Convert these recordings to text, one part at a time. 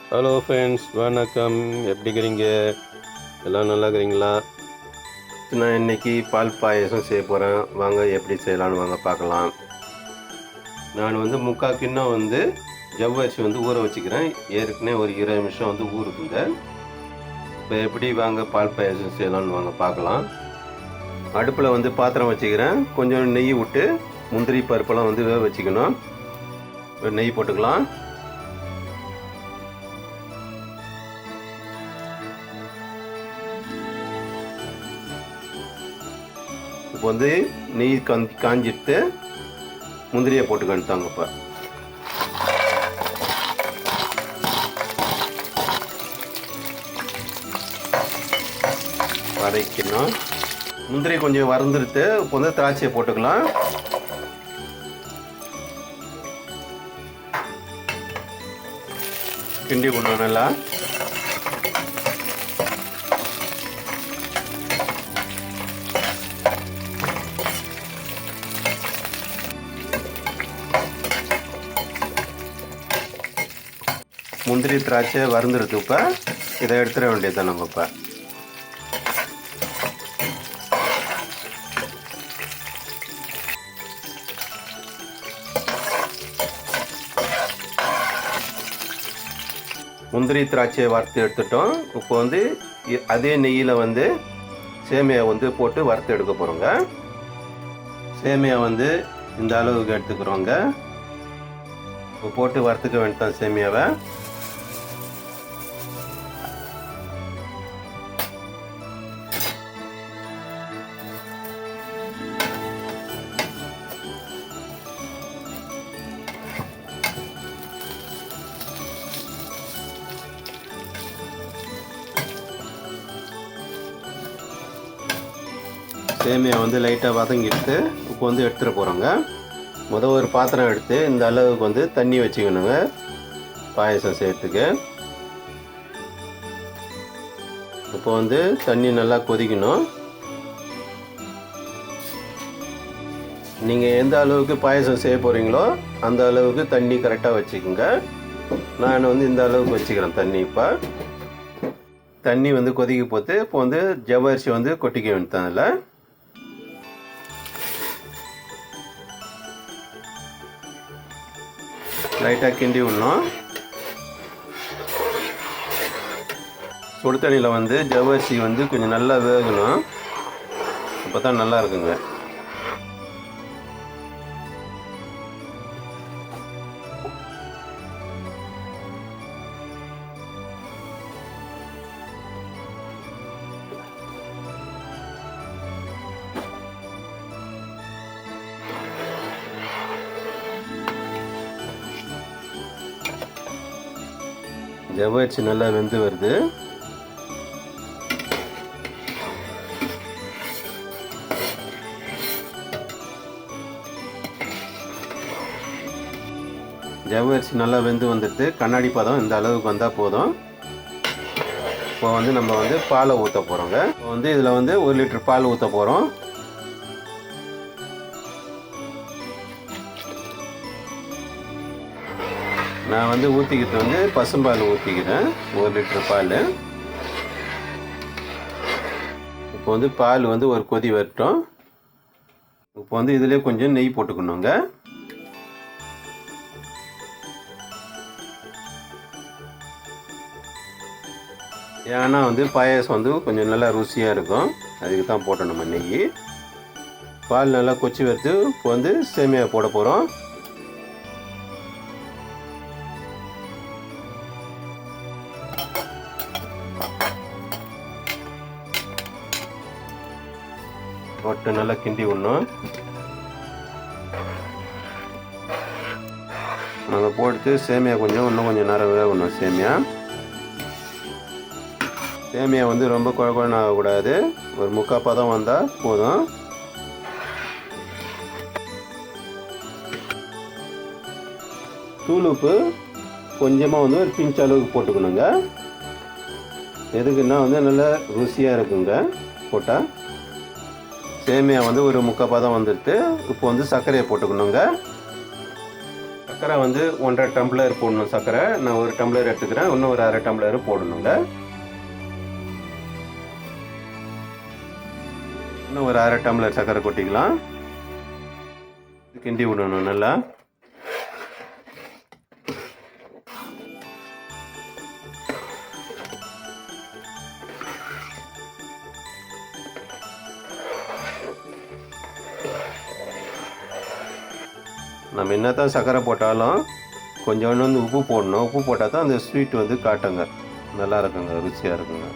Hello friends, வணக்கம். எப்படி இருக்கிறீங்க? எல்லாம் நல்லா இருக்கிறீங்களா? நான் இன்றைக்கி பால் பாயசம் செய்ய போகிறேன். வாங்க எப்படி செய்யலான்னு வாங்க பார்க்கலாம். நான் 3/4 கிண்ணம் ஜவ்வரிசி ஊற வச்சுக்கிறேன். ஏற்கனவே ஒரு 20 நிமிஷம் ஊறுதுங்க. இப்போ எப்படி வாங்க பால் பாயசம் செய்யலான்னு வாங்க பார்க்கலாம். அடுப்பில் பாத்திரம் வச்சுக்கிறேன். கொஞ்சம் நெய் விட்டு முந்திரி பருப்பெல்லாம் வேக வச்சுக்கணும். நெய் போட்டுக்கலாம். இப்போ நெய் காஞ்சிட்டு முந்திரியை போட்டுக்கிட்டாங்க. இப்போ வதக்கணும். முந்திரி கொஞ்சம் வறந்துடுத்து. இப்போ திராட்சையை போட்டுக்கலாம். கிண்டி விடணும் நல்லா. முந்திரி திராட்சை வறுந்துடுது. இப்போ இதை எடுத்துட வேண்டியது தான் நம்ம. இப்போ முந்திரி திராட்சையை வறுத்து எடுத்துட்டோம். இப்போ அதே நெய்யில் சேமியா போட்டு வறுத்து எடுக்க போகிறோங்க. சேமியா இந்த அளவுக்கு எடுத்துக்கிறோங்க. இப்போ போட்டு வறுத்துக்க வேண்டியதான் சேமியாவை. சேமியா லைட்டாக வதங்கிட்டு இப்போ எடுத்துகிட்டு போகிறோங்க. ஒரு பாத்திரம் எடுத்து இந்த அளவுக்கு தண்ணி வச்சுக்கணுங்க பாயசம் செய்யறதுக்கு. இப்போ தண்ணி நல்லா கொதிக்கணும். நீங்கள் எந்த அளவுக்கு பாயசம் செய்ய போகிறீங்களோ அந்த அளவுக்கு தண்ணி கரெக்டாக வச்சுக்கோங்க. நான் இந்த அளவுக்கு வச்சுக்கிறேன் தண்ணி. இப்போ தண்ணி கொதிக்க போட்டு இப்போ ஜவ்வரிசி கொட்டிக்க வேண்டியதான். அதில் லைட்டாக கிண்டி விடணும். சுடு தண்ணியில் ஜவ்வரிசி கொஞ்சம் நல்லா வேகணும். அப்போ தான் நல்லா இருக்குங்க. ஜவ்வரிசி நல்லா வெந்து வருது. ஜவ்வரிசி நல்லா வெந்து வந்துட்டு கண்ணாடி பதம் இந்த அளவுக்கு வந்தால் போதும். இப்போ நம்ம பாலை ஊற்ற போகிறோங்க. இப்போ இதில் 1 லிட்டர் பால் ஊற்ற போகிறோம். நான் ஊற்றிக்கிட்டு பசும்பால் ஊற்றிக்கிறேன். 1 லிட்டர் பால். இப்போ பால் ஒரு கொதி வரட்டும். இப்போ இதிலே கொஞ்சம் நெய் போட்டுக்கணுங்க. ஏன்னா பாயாசம் கொஞ்சம் நல்லா ருசியாக இருக்கும். அதுக்கு தான் போட்டோம் நம்ம நெய். பால் நல்லா கொச்சி வருது. இப்போ சேமியா போட போகிறோம். போட்டு நல்லா கிண்டி விடணும். நாங்கள் போட்டு சேமியா இன்னும் கொஞ்சம் நேரம் வேகணும். சேமியா ரொம்ப குழகுழன்னு ஆகக்கூடாது. ஒரு 3/4 பதம் வந்தால் போதும். தூள் உப்பு கொஞ்சமாக ஒரு பிஞ்ச் அளவுக்கு போட்டுக்கணுங்க. எதுக்குன்னா நல்லா ருசியாக இருக்குங்க போட்டால். சேமியா ஒரு 3/4 பதம் வந்துட்டு இப்போ சர்க்கரையை போட்டுக்கணுங்க. சர்க்கரை வந்து 1.5 டம்ளர் போடணும். சர்க்கரை நான் 1 டம்ளர் எடுத்துக்கிறேன். இன்னும் ஒரு 1/2 டம்ளர் போடணுங்க. இன்னும் ஒரு 1/2 டம்ளர் சர்க்கரை கொட்டிக்கலாம். கிண்டி விடணும் நல்லா. நம்ம என்ன தான் சர்க்கரை போட்டாலும் கொஞ்சோண்டு வந்து உப்பு போடணும். உப்பு போட்டால் தான் அந்த ஸ்வீட் வந்து காட்டுங்க, நல்லா இருக்குங்க, ருசியாக இருக்குங்க.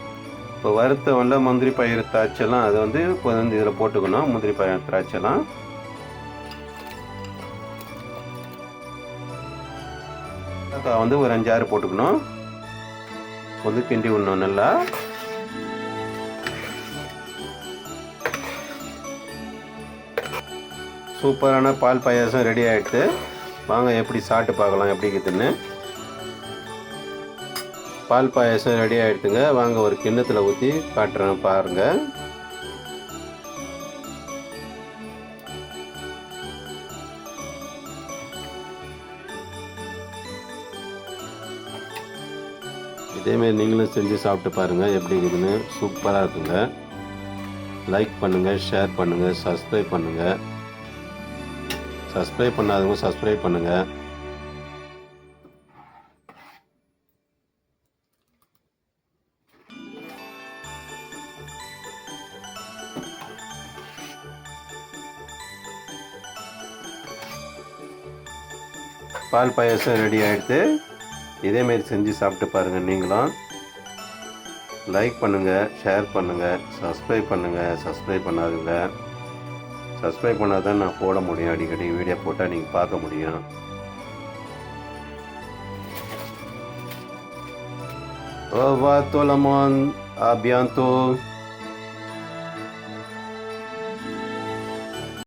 இப்போ வறுத்த முந்திரி பயிறு திராட்சைலாம் அதை வந்து இப்போ வந்து இதில் போட்டுக்கணும். முந்திரி பயிறு திராட்சைலாம் வந்து ஒரு 5-6 போட்டுக்கணும். வந்து கிண்டி விடணும் நல்லா. சூப்பரான பால் பாயாசம் ரெடி ஆகிடுது. வாங்க எப்படி சாப்பிட்டு பார்க்கலாம் எப்படி இருக்குதுன்னு. பால் பாயாசம் ரெடி ஆகிடுதுங்க. வாங்க ஒரு கிண்ணத்தில் ஊற்றி காட்டுறேன் பாருங்கள். இதேமாரி நீங்களும் செஞ்சு சாப்பிட்டு பாருங்கள் எப்படி இருக்குதுன்னு. சூப்பராக இருக்குங்க. லைக் பண்ணுங்கள், ஷேர் பண்ணுங்கள், சப்ஸ்கிரைப் பண்ணுங்கள். சப்ஸ்கிரைப் பண்ணாதவங்க சப்ஸ்கிரைப் பண்ணுங்கள். பால் பாயாசம் ரெடி ஆகிடுது. இதேமாரி செஞ்சு சாப்பிட்டு பாருங்கள் நீங்களும். லைக் பண்ணுங்கள், ஷேர் பண்ணுங்கள், சப்ஸ்கிரைப் பண்ணுங்கள். சப்ஸ்கிரைப் பண்ணாதுங்க. சப்ஸ்கிரைப் பண்ணால் தான் நான் போட முடியும். அடிக்கடி வீடியோ போட்டால் நீங்கள் பார்க்க முடியும். Au revoir tout le monde. À bientôt.